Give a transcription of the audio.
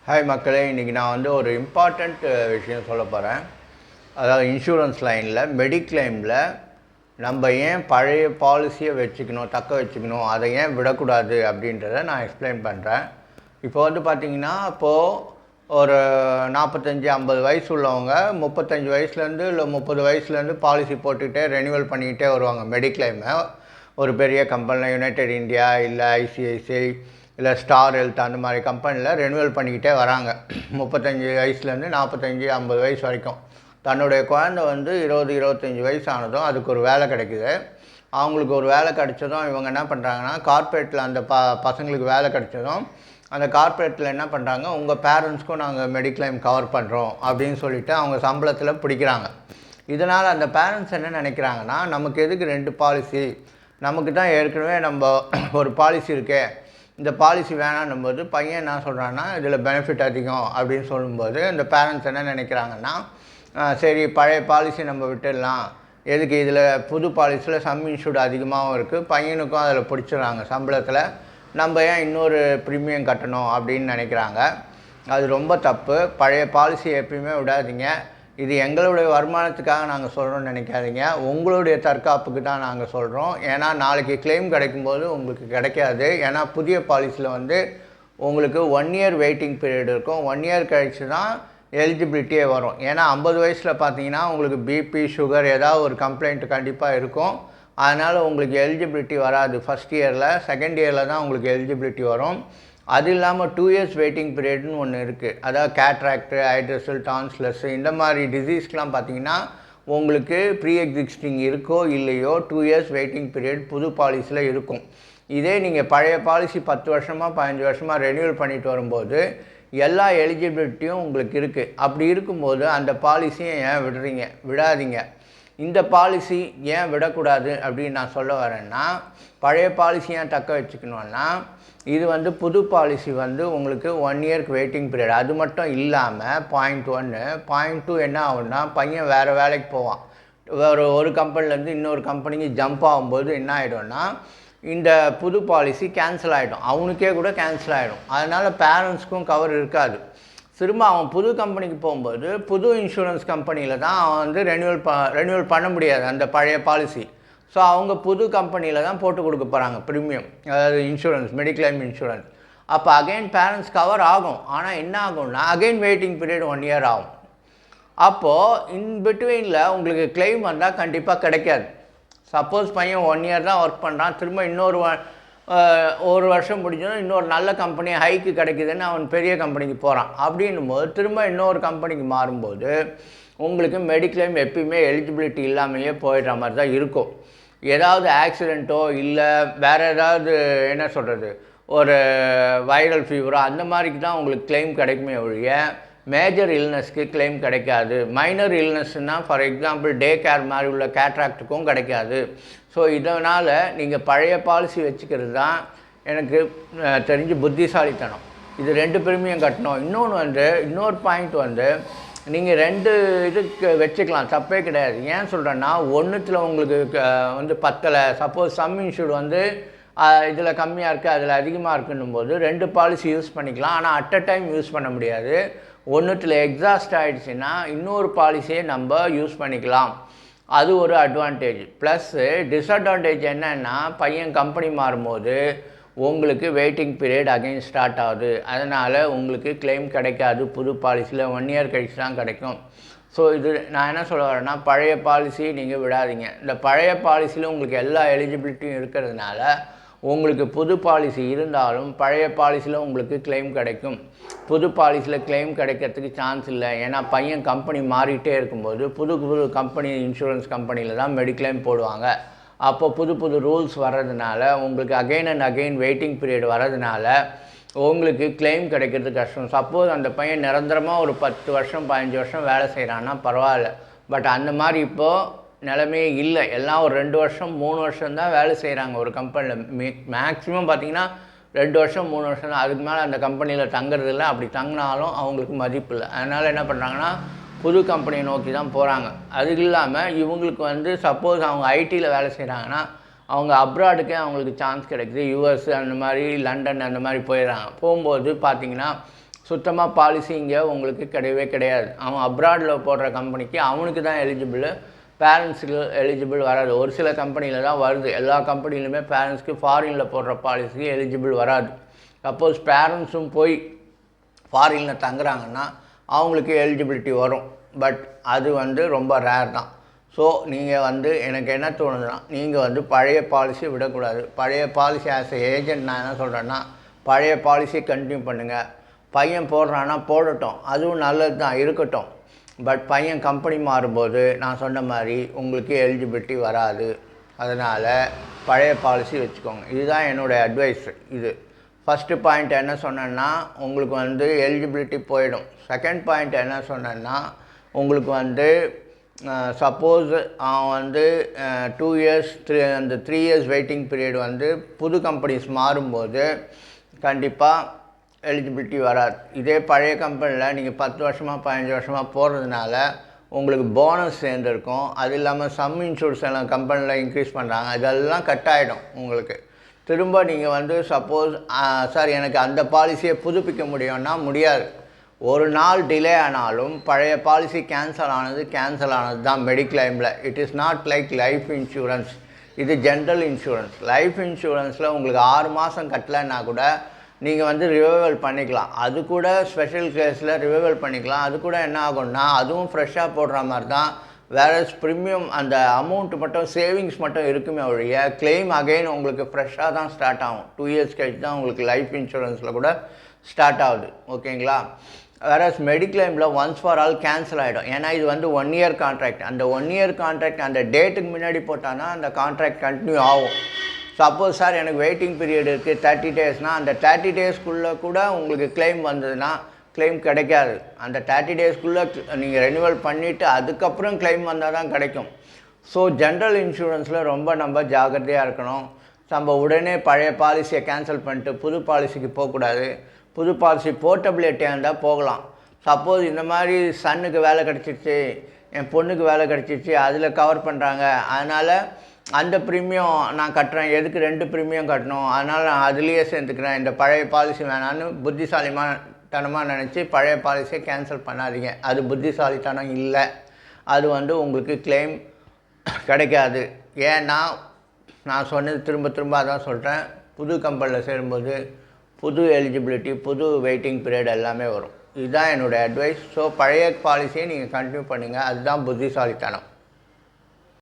Hi மக்களே, இன்றைக்கி நான் வந்து ஒரு இம்பார்ட்டண்ட் விஷயம் சொல்ல போகிறேன். அதாவது இன்சூரன்ஸ் லைனில் மெடிக்ளைமில் நம்ம ஏன் பழைய பாலிசியை தக்க வச்சுக்கணும், அதை ஏன் விடக்கூடாது அப்படின்றத நான் எக்ஸ்பிளைன் பண்ணுறேன். இப்போ வந்து பார்த்திங்கன்னா, இப்போது ஒரு 45-50 வயசு உள்ளவங்க 35 வயசுலேருந்து இல்லை 30 வயசுலேருந்து பாலிசி போட்டுக்கிட்டே ரெனியூவல் பண்ணிக்கிட்டே வருவாங்க. மெடிக்ளைமை ஒரு பெரிய கம்பெனியில் யுனைடெட் இந்தியா இல்லை ஐசிஐசிஐ இல்லை ஸ்டார் ஹெல்த் அந்த மாதிரி கம்பெனியில் ரெனுவல் பண்ணிக்கிட்டே வராங்க. 35 வயசுலேருந்து 45-50 வயசு வரைக்கும். தன்னுடைய குழந்தை வந்து 20-25 வயசு ஆனதும் அதுக்கு ஒரு வேலை கிடைக்குது. அவங்களுக்கு ஒரு வேலை கிடைச்சதும் இவங்க என்ன பண்ணுறாங்கன்னா, கார்ப்பரேட்டில் அந்த பசங்களுக்கு வேலை கிடைச்சதும் அந்த கார்ப்பரேட்டில் என்ன பண்ணுறாங்க, உங்கள் பேரண்ட்ஸ்க்கும் நாங்கள் மெடிக்ளைம் கவர் பண்ணுறோம் அப்படின்னு சொல்லிவிட்டு அவங்க சம்பளத்தில் பிடிக்கிறாங்க. இதனால் அந்த பேரண்ட்ஸ் என்ன நினைக்கிறாங்கன்னா, நமக்கு எதுக்கு 2 பாலிசி, நமக்கு தான் ஏற்கனவே நம்ம ஒரு பாலிசி இருக்கே, இந்த பாலிசி வேணான்னும்போது பையன் என்ன சொல்கிறான்னா, இதில் பெனிஃபிட் அதிகம் அப்படின்னு சொல்லும்போது அந்த பேரண்ட்ஸ் என்ன நினைக்கிறாங்கன்னா, சரி பழைய பாலிசி நம்ம விட்டுடலாம், எதுக்கு இதில் புது பாலிசியில் சம் இன்சூர்டு அதிகமாகவும் இருக்குது, பையனுக்கும் அதில் பிடிச்சிடுறாங்க சம்பளத்தில், நம்ம ஏன் இன்னொரு ப்ரீமியம் கட்டணும் அப்படின்னு நினைக்கிறாங்க. அது ரொம்ப தப்பு. பழைய பாலிசி எப்பயுமே விடாதீங்க. இது எங்களுடைய வருமானத்துக்காக நாங்கள் சொல்கிறோன்னு நினைக்காதீங்க, உங்களுடைய தற்காப்புக்கு தான் நாங்கள் சொல்கிறோம். ஏன்னா நாளைக்கு கிளைம் கிடைக்கும்போது உங்களுக்கு கிடைக்காது. ஏன்னா புதிய பாலிசியில் வந்து உங்களுக்கு 1 இயர் வெயிட்டிங் பீரியட் இருக்கும். 1 இயர் கழித்து தான் எலிஜிபிலிட்டியே வரும். ஏன்னா 50 வயசில் பார்த்தீங்கன்னா உங்களுக்கு பிபி சுகர் ஏதாவது ஒரு கம்ப்ளைண்ட் கண்டிப்பாக இருக்கும். அதனால் உங்களுக்கு எலிஜிபிலிட்டி வராது ஃபஸ்ட் இயரில். செகண்ட் இயரில் தான் உங்களுக்கு எலிஜிபிலிட்டி வரும். அது இல்லாமல் 2 இயர்ஸ் வெயிட்டிங் பீரியட்னு ஒன்று இருக்குது. அதாவது கேட்ராக்டு, ஹைட்ரஸல், டான்ஸ்லஸ் இந்த மாதிரி டிசீஸ்க்கெலாம் பார்த்திங்கன்னா உங்களுக்கு ப்ரீ எக்ஸிஸ்டிங் இருக்கோ இல்லையோ 2 இயர்ஸ் வெயிட்டிங் பீரியட் புது பாலிசியில் இருக்கும். இதே நீங்கள் பழைய பாலிசி 10 வருஷமாக 15 வருஷமாக ரெனியூவல் பண்ணிட்டு வரும்போது எல்லா எலிஜிபிலிட்டியும் உங்களுக்கு இருக்குது. அப்படி இருக்கும்போது அந்த பாலிசியை ஏன் விடாதீங்க. இந்த பாலிசி ஏன் விடக்கூடாது அப்படின்னு நான் சொல்ல வரேன்னா, பழைய பாலிசி ஏன் தக்க வச்சுக்கணுன்னா, இது வந்து புது பாலிசி வந்து உங்களுக்கு 1 இயர்க்கு வெயிட்டிங் பீரியட். அது மட்டும் இல்லாமல் பாயிண்ட் 1 பாயிண்ட் 2 என்ன ஆகுன்னா, பையன் வேறு வேலைக்கு போவான். ஒரு கம்பெனிலேருந்து இன்னொரு கம்பெனிக்கு ஜம்ப் ஆகும்போது என்ன ஆகிடும்னா, இந்த புது பாலிசி கேன்சல் ஆகிடும், அவனுக்கே கூட கேன்சல் ஆகிடும். அதனால் பேரண்ட்ஸ்க்கும் கவர் இருக்காது. திரும்ப அவன் புது கம்பெனிக்கு போகும்போது புது இன்சூரன்ஸ் கம்பெனியில் தான் அவன் வந்து ரெனியூவல் பண்ண முடியாது அந்த பழைய பாலிசி. ஸோ அவங்க புது கம்பெனியில் தான் போட்டு கொடுக்க போகிறாங்க ப்ரீமியம், அதாவது இன்சூரன்ஸ், மெடிக்ளைம் இன்சூரன்ஸ். அப்போ அகைன் பேரண்ட்ஸ் கவர் ஆகும். ஆனால் என்ன ஆகும்னா, அகைன் வெயிட்டிங் பீரியட் 1 இயர் ஆகும். அப்போது இன் பிட்வீனில் உங்களுக்கு கிளைம் வந்தால் கண்டிப்பாக கிடைக்காது. சப்போஸ் பையன் 1 இயர் தான் ஒர்க் பண்ணுறான், திரும்ப இன்னொரு 1 வருஷம் முடிஞ்சதும் இன்னொரு நல்ல கம்பெனி ஹைக்கு கிடைக்குதுன்னு அவன் பெரிய கம்பெனிக்கு போகிறான். அப்படின்னும் போது திரும்ப இன்னொரு கம்பெனிக்கு மாறும்போது உங்களுக்கு மெடிக்ளைம் எப்பயுமே எலிஜிபிலிட்டி இல்லாமையே போயிடுற மாதிரி தான் இருக்கும். ஏதாவது ஆக்சிடெண்ட்டோ இல்லை வேறு ஏதாவது என்ன சொல்கிறது, ஒரு வைரல் ஃபீவரோ அந்த மாதிரிக்கு தான் உங்களுக்கு கிளைம் கிடைக்குமே ஒழிய மேஜர் இல்னஸ்க்கு கிளைம் கிடைக்காது. மைனர் இல்னஸ்னால் ஃபார் எக்ஸாம்பிள் டே கேர் மாதிரி உள்ள கேட்ராக்டுக்கும் கிடைக்காது. ஸோ இதனால் நீங்கள் பழைய பாலிசி வச்சுக்கிறது தான் எனக்கு தெரிஞ்சு புத்திசாலித்தனம். இது 2 ப்ரீமியம் கட்டணும். இன்னொரு பாயிண்ட் வந்து நீங்கள் 2 இதுக்கு வச்சுக்கலாம், தப்பே கிடையாது. ஏன் சொல்கிறேன்னா, ஒன்றுத்தில் உங்களுக்கு வந்து பத்தலை, சப்போஸ் சம் இன்சூர்டு வந்து இதில் கம்மியாக இருக்குது அதில் அதிகமாக இருக்குன்னும் போது 2 பாலிசி யூஸ் பண்ணிக்கலாம். ஆனால் அட் அ டைம் யூஸ் பண்ண முடியாது. ஒன்றுத்தில் எக்ஸாஸ்ட் ஆகிடுச்சின்னா இன்னொரு பாலிசியை நம்ம யூஸ் பண்ணிக்கலாம். அது ஒரு அட்வான்டேஜ். ப்ளஸ்ஸு டிஸ்அட்வான்டேஜ் என்னென்னா, பையன் கம்பெனி மாறும்போது உங்களுக்கு வெயிட்டிங் பீரியட் அகைன் ஸ்டார்ட் ஆகுது. அதனால் உங்களுக்கு கிளைம் கிடைக்காது. புது பாலிசியில் 1 இயர் கழிச்சு தான் கிடைக்கும். ஸோ இது நான் என்ன சொல்ல வரேன்னா, பழைய பாலிசி நீங்கள் விடாதீங்க. இந்த பழைய பாலிசியில் உங்களுக்கு எல்லா எலிஜிபிலிட்டியும் இருக்கிறதுனால உங்களுக்கு புது பாலிசி இருந்தாலும் பழைய பாலிசியில் உங்களுக்கு கிளைம் கிடைக்கும். புது பாலிசியில் கிளைம் கிடைக்கிறதுக்கு சான்ஸ் இல்லை. ஏன்னா பையன் கம்பெனி மாறிட்டே இருக்கும்போது புது கம்பெனி இன்சூரன்ஸ் கம்பெனியில் தான் மெடிக்ளைம் போடுவாங்க. அப்போ புது ரூல்ஸ் வர்றதுனால உங்களுக்கு again and again waiting period வர்றதுனால உங்களுக்கு கிளைம் கிடைக்கிறது கஷ்டம். சப்போஸ் அந்த பையன் நிரந்தரமாக ஒரு 10 வருஷம் 15 வருஷம் வேலை செய்கிறான்னா பரவாயில்ல. பட் அந்த மாதிரி இப்போது நிலைமையே இல்லை. எல்லாம் ஒரு 2 வருஷம் 3 வருஷம் தான் வேலை செய்கிறாங்க ஒரு கம்பெனியில். மேக்ஸிமம் பார்த்திங்கன்னா 2 வருஷம் 3 வருஷம் தான். அதுக்கு மேலே அந்த கம்பெனியில் தங்குறதில்லை. அப்படி தங்கினாலும் அவங்களுக்கு மதிப்பு இல்லை. அதனால் என்ன பண்ணுறாங்கன்னா, புது கம்பெனியை நோக்கி தான் போகிறாங்க. அது இல்லாமல் இவங்களுக்கு வந்து சப்போஸ் அவங்க ஐடியில் வேலை செய்கிறாங்கன்னா அவங்க அப்ராடுக்கே அவங்களுக்கு சான்ஸ் கிடைக்குது. யூஎஸ் அந்த மாதிரி, லண்டன் அந்த மாதிரி போயிடுறாங்க. போகும்போது பார்த்திங்கன்னா சுத்தமாக பாலிசி இங்கே உங்களுக்கு கிடையவே கிடையாது. அவன் அப்ராடில் போடுற கம்பெனிக்கு அவனுக்கு தான் எலிஜிபிள், பேரண்ட்ஸுக்கு எலிஜிபிள் வராது. ஒரு சில கம்பெனியில் தான் வருது. எல்லா கம்பெனிலுமே பேரண்ட்ஸ்க்கு ஃபாரினில் போடுற பாலிசிக்கு எலிஜிபிள் வராது. சப்போஸ் பேரண்ட்ஸும் போய் ஃபாரினில் தங்குறாங்கன்னா அவங்களுக்கு எலிஜிபிலிட்டி வரும். பட் அது ரொம்ப ரேர் தான். ஸோ நீங்கள் எனக்கு என்ன தோணுதுன்னா, நீங்கள் பழைய பாலிசி விடக்கூடாது. பழைய பாலிசி ஆஸ் எ ஏஜென்ட் நான் என்ன சொல்கிறேன்னா, பழைய பாலிசியை கண்டினியூ பண்ணுங்கள். பையன் போடுறான்னா போடட்டும், அதுவும் நல்லது தான், இருக்கட்டும். பட் பையன் கம்பெனி மாறும்போது நான் சொன்ன மாதிரி உங்களுக்கு எலிஜிபிலிட்டி வராது. அதனால் பழைய பாலிசி வச்சுக்கோங்க. இதுதான் என்னுடைய அட்வைஸ். இது ஃபஸ்ட்டு பாயிண்ட் என்ன சொன்னேன்னா, உங்களுக்கு எலிஜிபிலிட்டி போயிடும். செகண்ட் பாயிண்ட் என்ன சொன்னேன்னா, உங்களுக்கு சப்போஸ் அவன் 2 இயர்ஸ் அந்த 3 இயர்ஸ் வெயிட்டிங் பீரியட் புது கம்பெனிஸ் மாறும்போது கண்டிப்பாக எலிஜிபிலிட்டி வராது. இதே பழைய கம்பெனியில் நீங்கள் 10 வருஷமாக 15 வருஷமாக போகிறதுனால உங்களுக்கு போனஸ் சேர்ந்துருக்கும். அது இல்லாமல் சம் இன்சூரன்ஸ் எல்லாம் கம்பெனியில் இன்க்ரீஸ் பண்ணுறாங்க, இதெல்லாம் கட் ஆகிடும். உங்களுக்கு திரும்ப நீங்கள் சப்போஸ் சார் எனக்கு அந்த பாலிசியை புதுப்பிக்க முடியும்னா முடியாது. ஒரு நாள் டிலே ஆனாலும் பழைய பாலிசி கேன்சல் ஆனது தான் மெடிக்ளைமில். It is not like life insurance. இது ஜென்ரல் இன்சூரன்ஸ். லைஃப் இன்சூரன்ஸில் உங்களுக்கு 6 மாதம் கட்டலைன்னா கூட நீங்கள் ரிவைவல் பண்ணிக்கலாம். அது கூட ஸ்பெஷல் கேஸில் ரிவைவல் பண்ணிக்கலாம். அது கூட என்ன ஆகும்னா அதுவும் ஃப்ரெஷ்ஷாக போடுற மாதிரி தான். வேறு ப்ரீமியம் அந்த அமௌண்ட் மட்டும் சேவிங்ஸ் மட்டும் இருக்குமே ஒழிய கிளைம் அகைன் உங்களுக்கு ஃப்ரெஷ்ஷாக தான் ஸ்டார்ட் ஆகும். 2 இயர்ஸ் கழிச்சு தான் உங்களுக்கு லைஃப் இன்சூரன்ஸில் கூட ஸ்டார்ட் ஆகுது. ஓகேங்களா? வேறு மெடிக்ளைமில் ஒன்ஸ் ஃபார் ஆல் கேன்சல் ஆகிடும். ஏன்னா இது 1 இயர் கான்ட்ராக்ட். அந்த 1 இயர் கான்ட்ராக்ட் அந்த டேட்டுக்கு முன்னாடி போட்டான்னா அந்த கான்ட்ராக்ட் கண்டினியூ ஆகும். சப்போஸ் சார் எனக்கு வெயிட்டிங் பீரியட் இருக்குது 30 டேஸ்னால் அந்த 30 டேஸ்க்குள்ளே கூட உங்களுக்கு கிளைம் வந்ததுன்னா கிளைம் கிடைக்காது. அந்த 30 டேஸ்க்குள்ளே நீங்கள் ரெனிவல் பண்ணிவிட்டு அதுக்கப்புறம் கிளைம் வந்தால் தான் கிடைக்கும். ஸோ ஜென்ரல் இன்சூரன்ஸில் ரொம்ப நம்ம ஜாக்கிரதையாக இருக்கணும். நம்ம உடனே பழைய பாலிசியை கேன்சல் பண்ணிட்டு புது பாலிசிக்கு போகக்கூடாது. புது பாலிசி போர்ட்டபிலிட்டியாக இருந்தால் போகலாம். சப்போஸ் இந்த மாதிரி சன்னுக்கு வேலை கிடச்சிருச்சு, என் பொண்ணுக்கு வேலை கிடச்சிருச்சு, அதில் கவர் பண்ணுறாங்க, அதனால் அந்த ப்ரீமியம் நான் கட்டுறேன், எதுக்கு 2 ப்ரீமியம் கட்டணும், அதனால் நான் அதுலேயே சேர்ந்துக்கிறேன், இந்த பழைய பாலிசி வேணான்னு புத்திசாலித்தனமாக நினச்சி பழைய பாலிசியை கேன்சல் பண்ணாதீங்க. அது புத்திசாலித்தனம் இல்லை. அது உங்களுக்கு கிளைம் கிடைக்காது. ஏன்னா நான் சொன்னது திரும்ப அதான் சொல்கிறேன், புது கம்பெனியில் சேரும்போது புது எலிஜிபிலிட்டி, புது வெயிட்டிங் பீரியட் எல்லாமே வரும். இதுதான் என்னோடய அட்வைஸ். ஸோ பழைய பாலிசியை நீங்கள் கண்டினியூ பண்ணுங்கள். அதுதான் புத்திசாலித்தனம்.